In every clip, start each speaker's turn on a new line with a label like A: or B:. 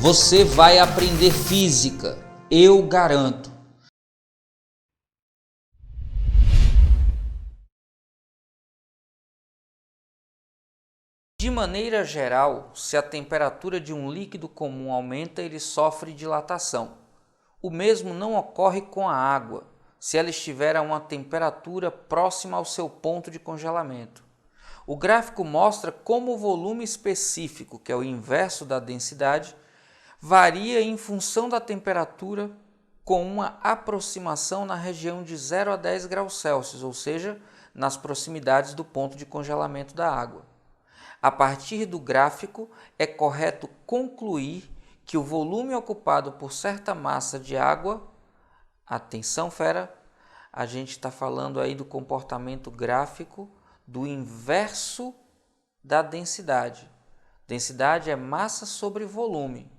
A: Você vai aprender física, eu garanto. De maneira geral, se a temperatura de um líquido comum aumenta, ele sofre dilatação. O mesmo não ocorre com a água, se ela estiver a uma temperatura próxima ao seu ponto de congelamento. O gráfico mostra como o volume específico, que é o inverso da densidade, varia em função da temperatura com uma aproximação na região de 0 a 10 graus Celsius, ou seja, nas proximidades do ponto de congelamento da água. A partir do gráfico, é correto concluir que o volume ocupado por certa massa de água, atenção fera, a gente está falando aí do comportamento gráfico do inverso da densidade. Densidade é massa sobre volume,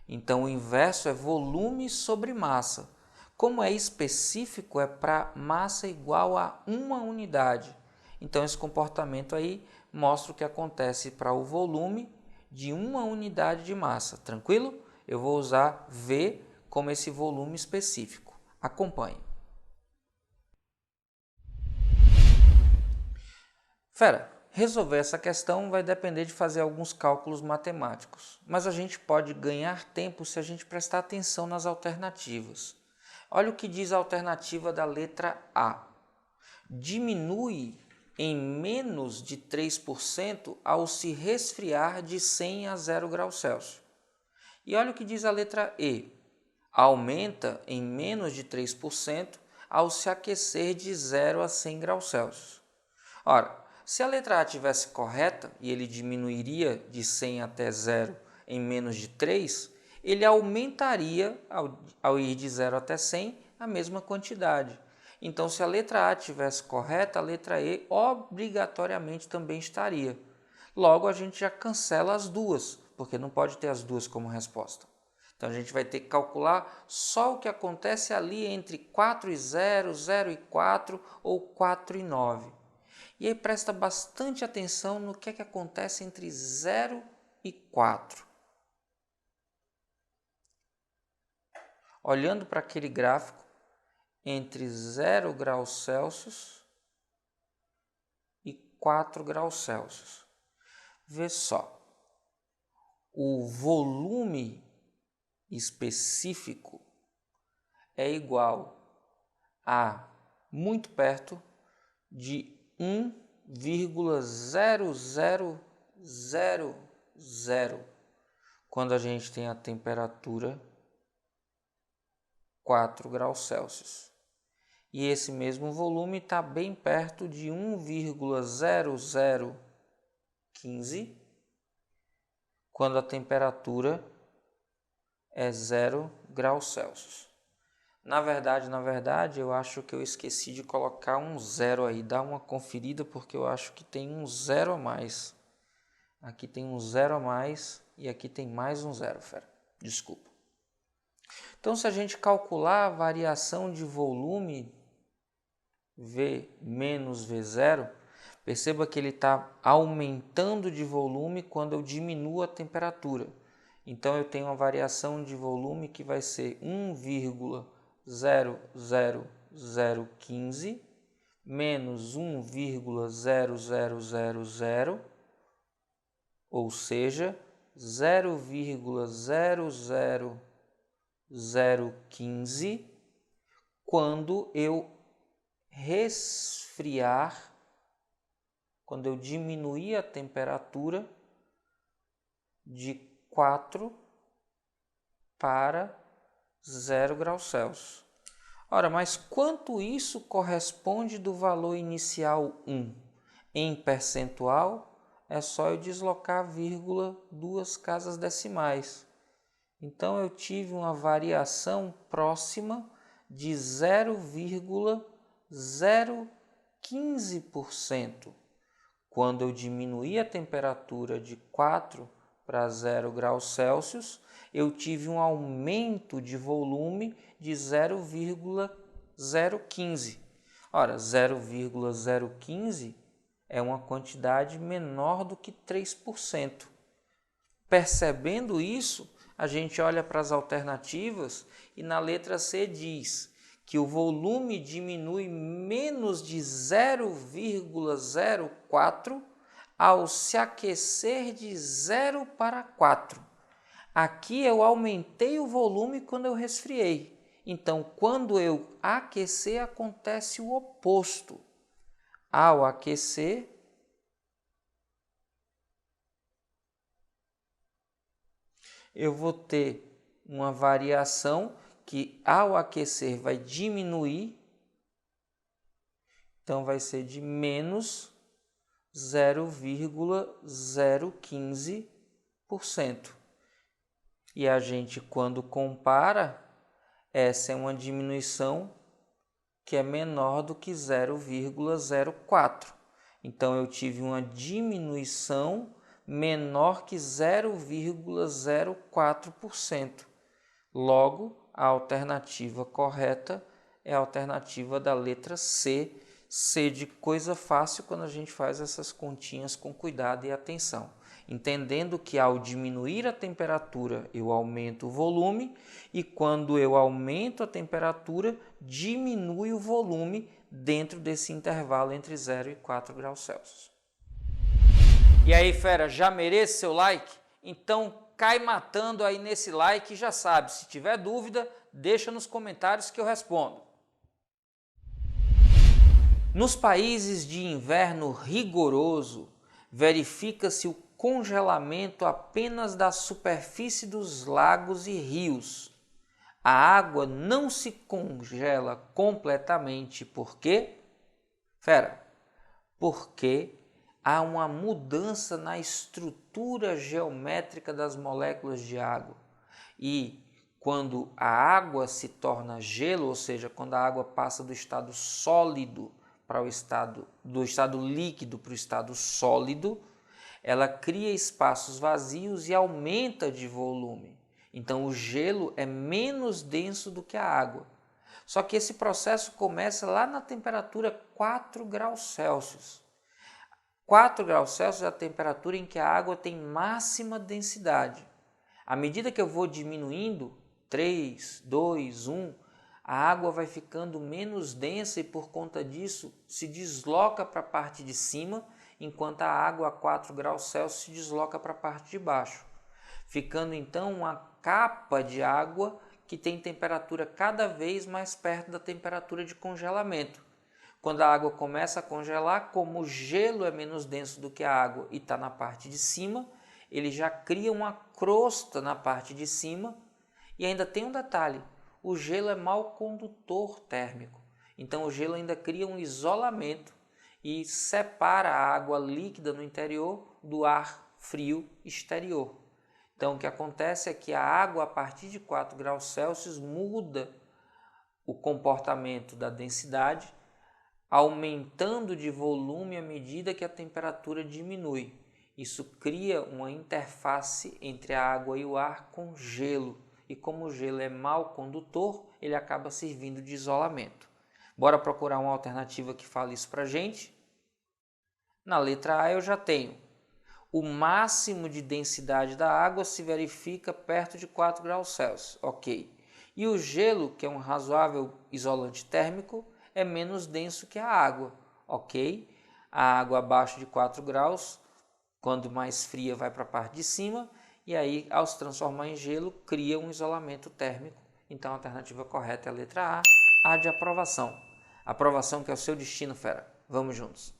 A: então o inverso é volume sobre massa. Como é específico, é para massa igual a uma unidade. Então esse comportamento aí mostra o que acontece para o volume de uma unidade de massa, tranquilo? Eu vou usar V como esse volume específico. Acompanhe. Fera, resolver essa questão vai depender de fazer alguns cálculos matemáticos, mas a gente pode ganhar tempo se a gente prestar atenção nas alternativas. Olha o que diz a alternativa da letra A. Diminui em menos de 3% ao se resfriar de 100 a 0 graus Celsius. E olha o que diz a letra E. Aumenta em menos de 3% ao se aquecer de 0 a 100 graus Celsius. Ora, se a letra A tivesse correta e ele diminuiria de 100 até 0 em menos de 3, ele aumentaria, ao ir de 0 até 100, a mesma quantidade. Então, se a letra A tivesse correta, a letra E obrigatoriamente também estaria. Logo, a gente já cancela as duas, porque não pode ter as duas como resposta. Então, a gente vai ter que calcular só o que acontece ali entre 4 e 0, 0 e 4 ou 4 e 9. E aí presta bastante atenção no que acontece entre 0 e 4. Olhando para aquele gráfico, entre 0 graus Celsius e 4 graus Celsius. Vê só, o volume específico é igual a muito perto de 1,0000 quando a gente tem a temperatura 4 graus Celsius. E esse mesmo volume está bem perto de 1,0015 quando a temperatura é 0 graus Celsius. Na verdade, eu acho que eu esqueci de colocar um zero aí. Dá uma conferida porque eu acho que tem um zero a mais. Aqui tem um zero a mais e aqui tem mais um zero, fera. Desculpa. Então, se a gente calcular a variação de volume V menos V0, perceba que ele está aumentando de volume quando eu diminuo a temperatura. Então, eu tenho uma variação de volume que vai ser 1,00015 menos 1,0000, ou seja, 0,00015 quando eu resfriar, quando eu diminuir a temperatura de 4 para 0 graus Celsius. Ora, mas quanto isso corresponde do valor inicial 1? Em percentual, é só eu deslocar vírgula 2 casas decimais. Então, eu tive uma variação próxima de 0,015%. Quando eu diminuí a temperatura de 4 para 0 graus Celsius, eu tive um aumento de volume de 0,015. Ora, 0,015 é uma quantidade menor do que 3%. Percebendo isso, a gente olha para as alternativas e na letra C diz que o volume diminui menos de 0,04 ao se aquecer de 0 para 4. Aqui eu aumentei o volume quando eu resfriei. Então, quando eu aquecer, acontece o oposto. Ao aquecer, eu vou ter uma variação que ao aquecer vai diminuir, então vai ser de menos 0,015%. E a gente, quando compara, essa é uma diminuição que é menor do que 0,04. Então, eu tive uma diminuição menor que 0,04%. Logo, a alternativa correta é a alternativa da letra C. C de coisa fácil quando a gente faz essas continhas com cuidado e atenção. Entendendo que ao diminuir a temperatura, eu aumento o volume e quando eu aumento a temperatura, diminui o volume dentro desse intervalo entre 0 e 4 graus Celsius. E aí, fera, já merece seu like? Então cai matando aí nesse like e já sabe, se tiver dúvida, deixa nos comentários que eu respondo. Nos países de inverno rigoroso, verifica-se o congelamento apenas da superfície dos lagos e rios. A água não se congela completamente, por quê? Porque há uma mudança na estrutura geométrica das moléculas de água. E quando a água se torna gelo, ou seja, quando a água passa do estado sólido para o estado líquido para o estado sólido, ela cria espaços vazios e aumenta de volume. Então o gelo é menos denso do que a água. Só que esse processo começa lá na temperatura 4 graus Celsius. 4 graus Celsius é a temperatura em que a água tem máxima densidade. À medida que eu vou diminuindo, 3, 2, 1, a água vai ficando menos densa e por conta disso se desloca para a parte de cima, enquanto a água a 4 graus Celsius se desloca para a parte de baixo, ficando então uma capa de água que tem temperatura cada vez mais perto da temperatura de congelamento. Quando a água começa a congelar, como o gelo é menos denso do que a água e está na parte de cima, ele já cria uma crosta na parte de cima. E ainda tem um detalhe, o gelo é mau condutor térmico. Então o gelo ainda cria um isolamento e separa a água líquida no interior do ar frio exterior. Então o que acontece é que a água a partir de 4 graus Celsius muda o comportamento da densidade, aumentando de volume à medida que a temperatura diminui. Isso cria uma interface entre a água e o ar com gelo. E como o gelo é mau condutor, ele acaba servindo de isolamento. Bora procurar uma alternativa que fale isso para a gente? Na letra A eu já tenho. O máximo de densidade da água se verifica perto de 4 graus Celsius. Ok. E o gelo, que é um razoável isolante térmico, é menos denso que a água. Ok. A água abaixo de 4 graus, quando mais fria, vai para a parte de cima. E aí, ao se transformar em gelo, cria um isolamento térmico. Então, a alternativa correta é a letra A de aprovação. Aprovação que é o seu destino, fera. Vamos juntos.